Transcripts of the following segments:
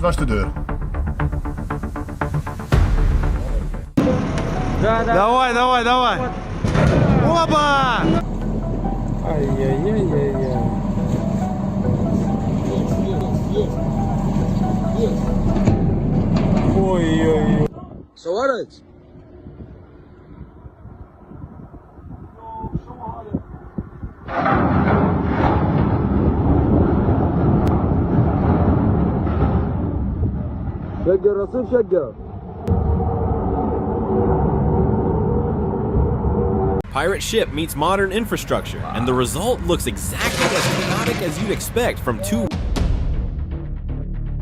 Wasch de deur. Давай, давай, давай. Опа! Ай-яй-яй-яй-яй. Ой-ой-ой. صورت شقة الرصيف شقة. Pirate ship meets modern infrastructure, and the result looks exactly as chaotic as you'd expect from two.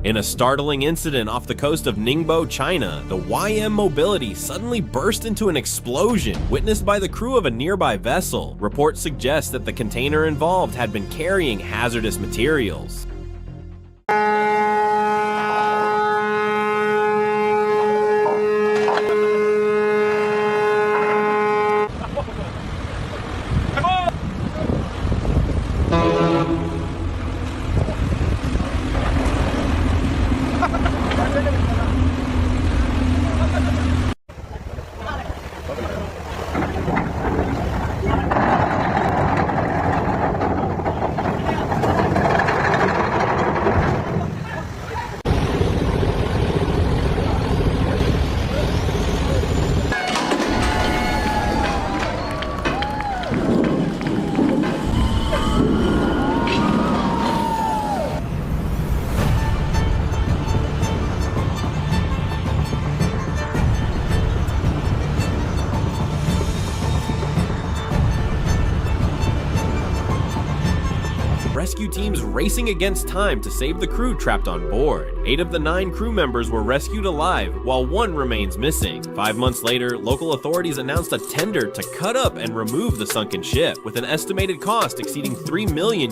In a startling incident off the coast of Ningbo, China, the YM Mobility suddenly burst into an explosion witnessed by the crew of a nearby vessel. Reports suggest that the container involved had been carrying hazardous materials. Rescue teams racing against time to save the crew trapped on board. 8 of the 9 crew members were rescued alive, while 1 remains missing. 5 months later, local authorities announced a tender to cut up and remove the sunken ship, with an estimated cost exceeding $3 million.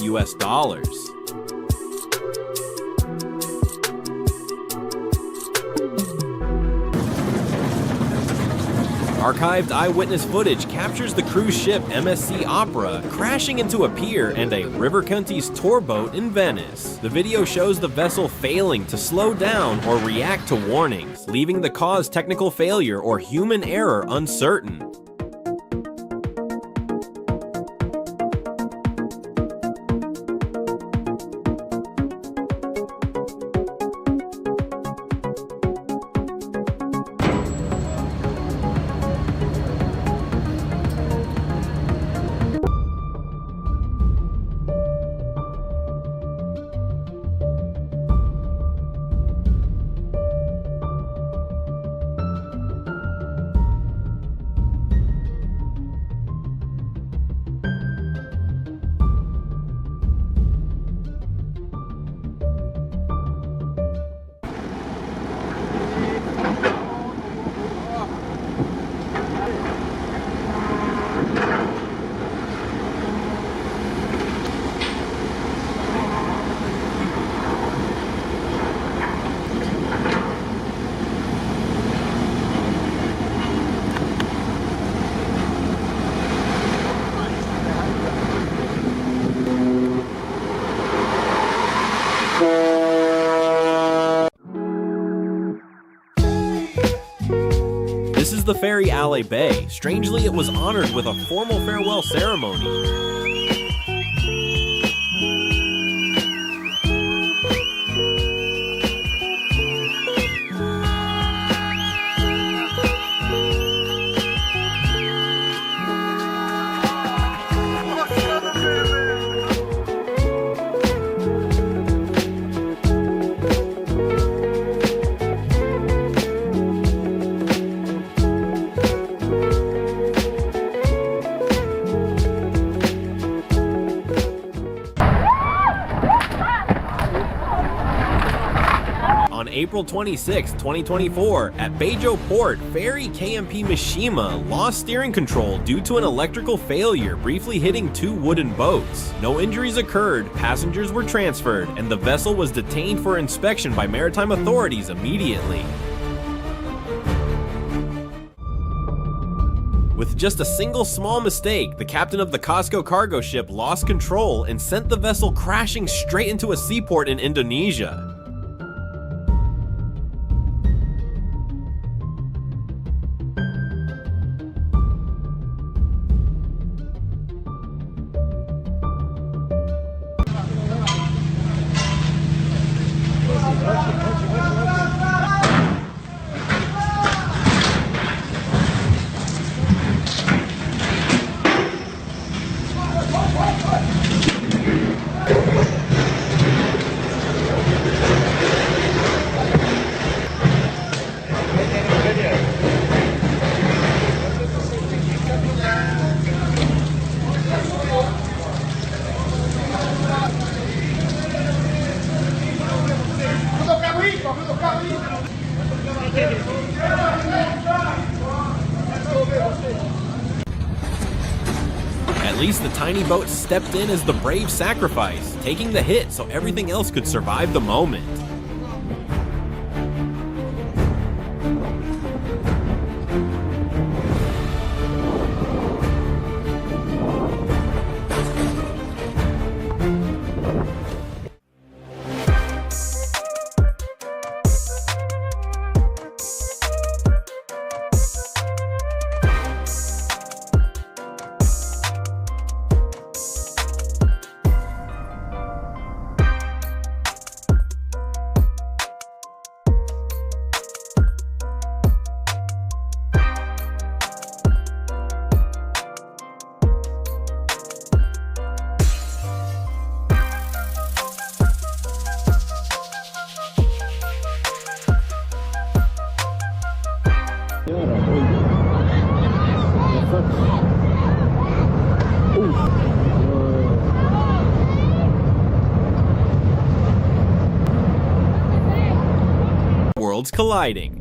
Archived eyewitness footage captures the cruise ship MSC Opera crashing into a pier and a River Contis tour boat in Venice. The video shows the vessel failing to slow down or react to warnings, leaving the cause technical failure or human error uncertain. This is the ferry Alley Bay. Strangely, it was honored with a formal farewell ceremony. On April 26, 2024, at Beijo Port, ferry KMP Mishima lost steering control due to an electrical failure, briefly hitting 2 wooden boats. No injuries occurred, passengers were transferred, and the vessel was detained for inspection by maritime authorities immediately. With just a single small mistake, the captain of the COSCO cargo ship lost control and sent the vessel crashing straight into a seaport in Indonesia. least the tiny boat stepped in as the brave sacrifice, taking the hit so everything else could survive the moment. Worlds colliding.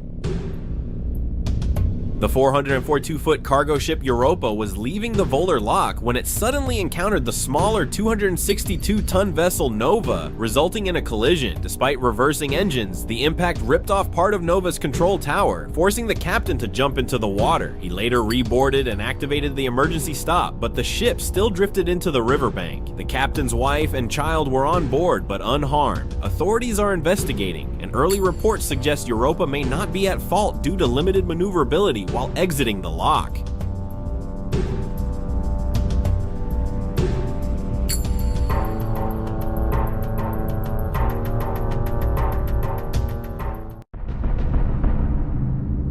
The 442-foot cargo ship Europa was leaving the Volar Lock when it suddenly encountered the smaller 262-ton vessel Nova, resulting in a collision. Despite reversing engines, the impact ripped off part of Nova's control tower, forcing the captain to jump into the water. He later reboarded and activated the emergency stop, but the ship still drifted into the riverbank. The captain's wife and child were on board but unharmed. Authorities are investigating, and early reports suggest Europa may not be at fault due to limited maneuverability while exiting the lock.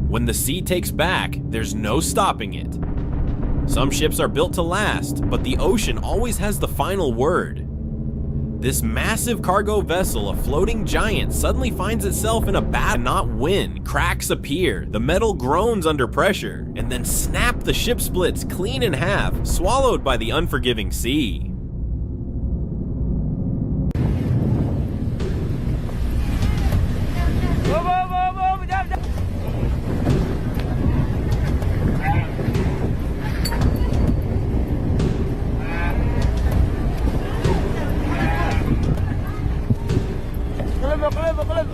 When the sea takes back, there's no stopping it. Some ships are built to last, but the ocean always has the final word. This massive cargo vessel, a floating giant, suddenly finds itself in a bad not win. Cracks appear, the metal groans under pressure, and then snap, the ship splits clean in half, swallowed by the unforgiving sea.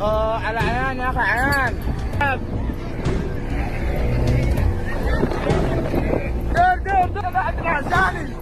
على عيان يا اخي عيان دير بعد العزاني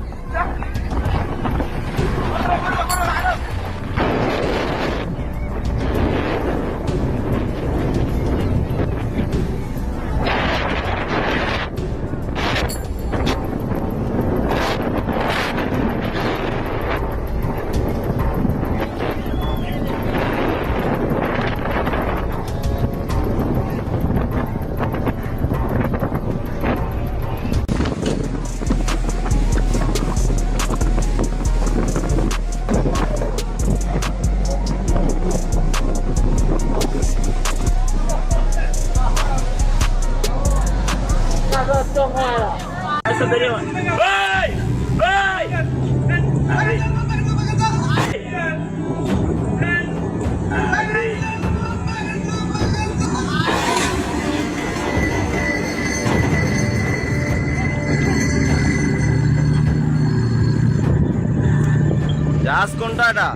రాసుకుంటాడా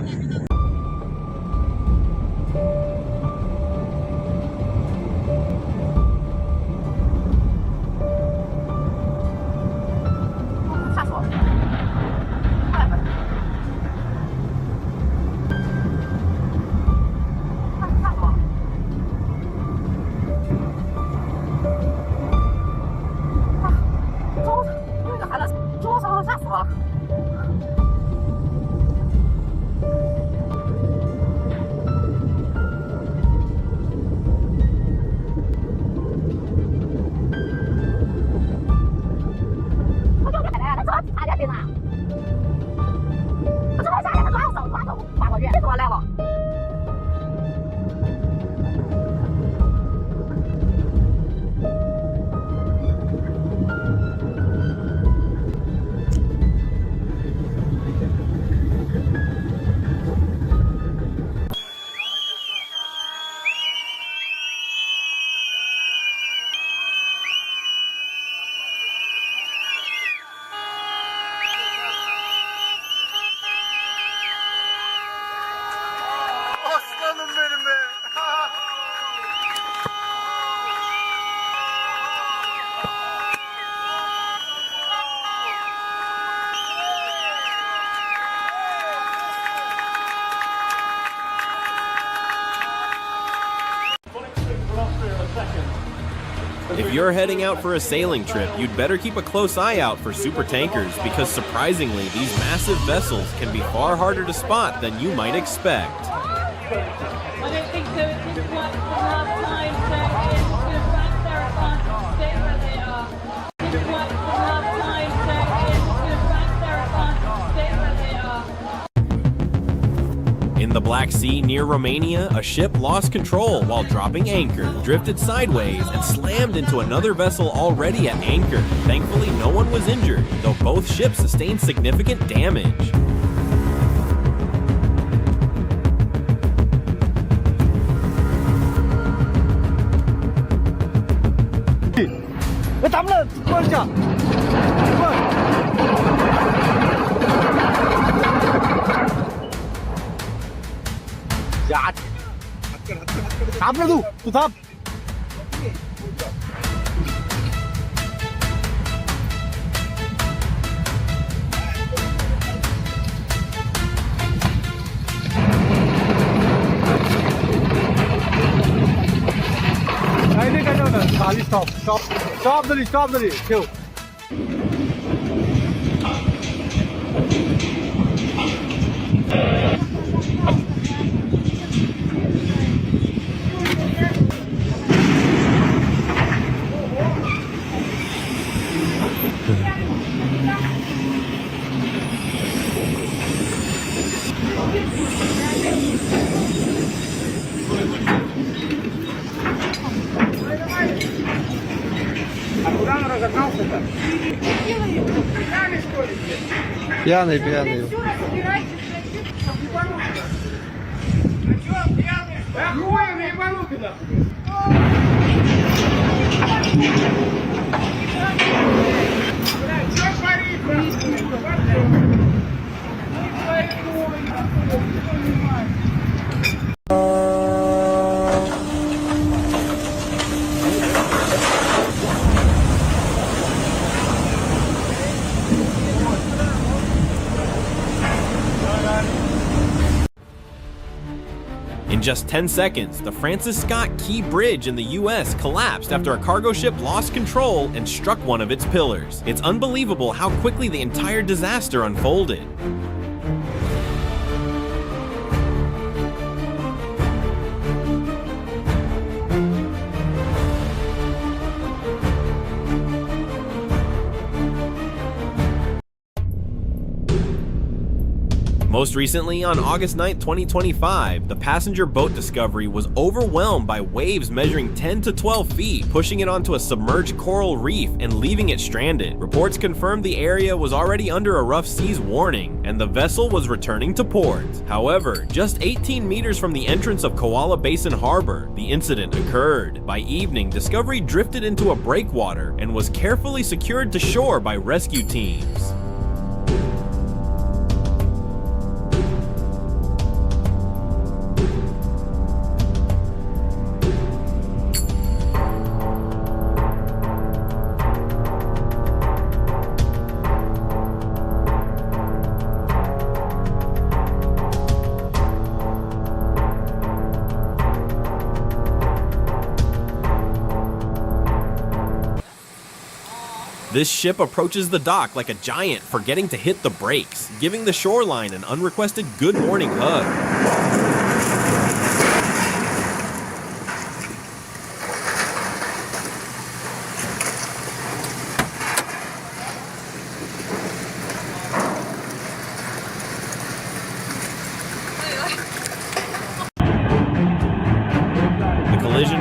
If you're heading out for a sailing trip, you'd better keep a close eye out for super tankers because surprisingly, these massive vessels can be far harder to spot than you might expect. I don't think so. It's just one last time, so it's going to back their advantage, stay where they are. Just one last time, so it's going to back their advantage, stay where they are. In the Black Sea near Romania, a ship lost control while dropping anchor, drifted sideways, and slammed into another vessel already at anchor. Thankfully, no one was injured, though both ships sustained significant damage. Stop the chill. Пьяный. In just 10 seconds, the Francis Scott Key Bridge in the US collapsed after a cargo ship lost control and struck one of its pillars. It's unbelievable how quickly the entire disaster unfolded. Most recently, on August 9, 2025, the passenger boat Discovery was overwhelmed by waves measuring 10 to 12 feet, pushing it onto a submerged coral reef and leaving it stranded. Reports confirmed the area was already under a rough seas warning, and the vessel was returning to port. However, just 18 meters from the entrance of Koala Basin Harbor, the incident occurred. By evening, Discovery drifted into a breakwater and was carefully secured to shore by rescue teams. This ship approaches the dock like a giant, forgetting to hit the brakes, giving the shoreline an unrequested good morning hug.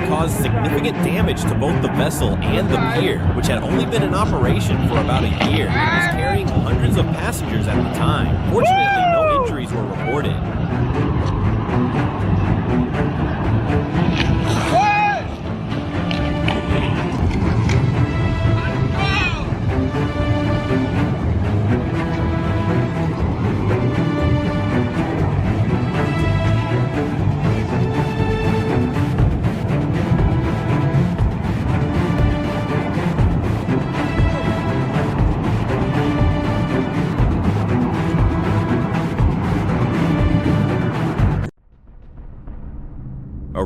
Caused significant damage to both the vessel and the pier, which had only been in operation for about a year and was carrying hundreds of passengers at the time. Fortunately, no injuries were reported.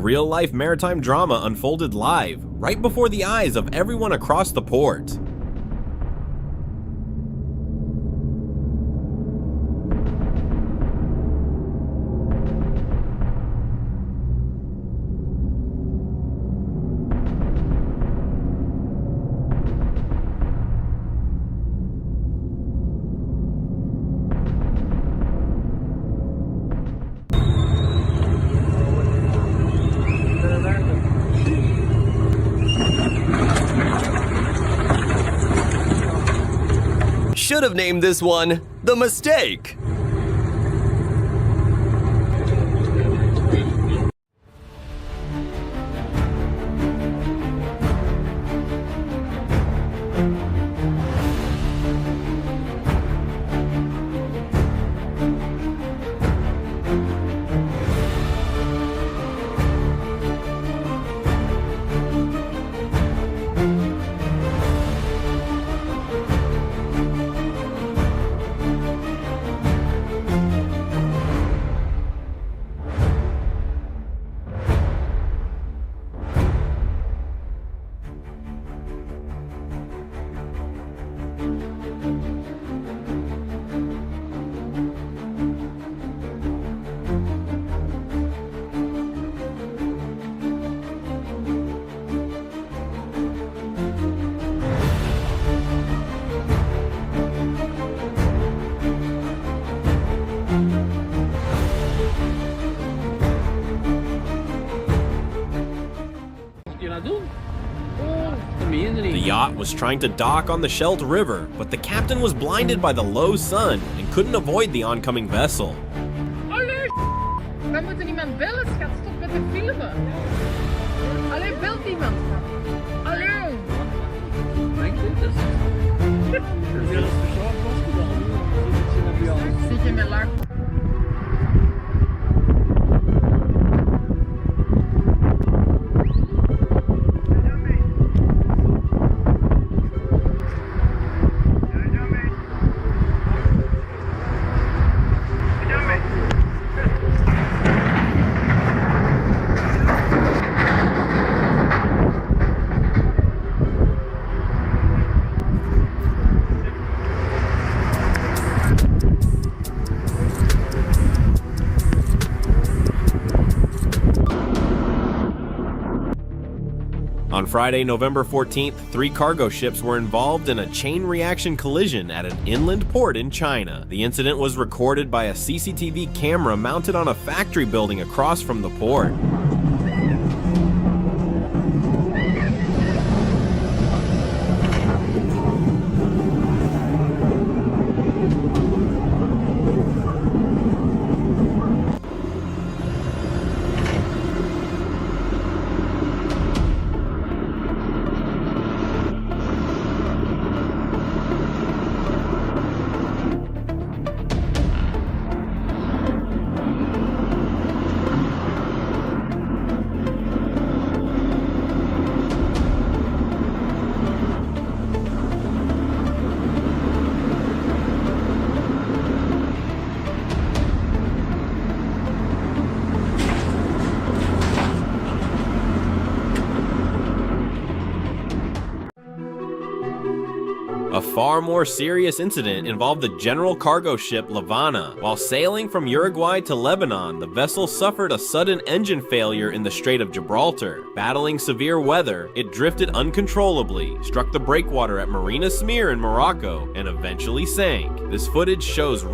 real-life maritime drama unfolded live, right before the eyes of everyone across the port. Should have named this one The Mistake. The yacht was trying to dock on the Scheldt River, but the captain was blinded by the low sun and couldn't avoid the oncoming vessel. Allee, we moeten iemand bellen, schat. Stop met de filmen. Allee, belt iemand. Allee. Zit je met laag? On Friday, November 14th, 3 cargo ships were involved in a chain reaction collision at an inland port in China. The incident was recorded by a CCTV camera mounted on a factory building across from the port. A far more serious incident involved the general cargo ship Lavana. While sailing from Uruguay to Lebanon, the vessel suffered a sudden engine failure in the Strait of Gibraltar. Battling severe weather, it drifted uncontrollably, struck the breakwater at Marina Smir in Morocco, and eventually sank. This footage shows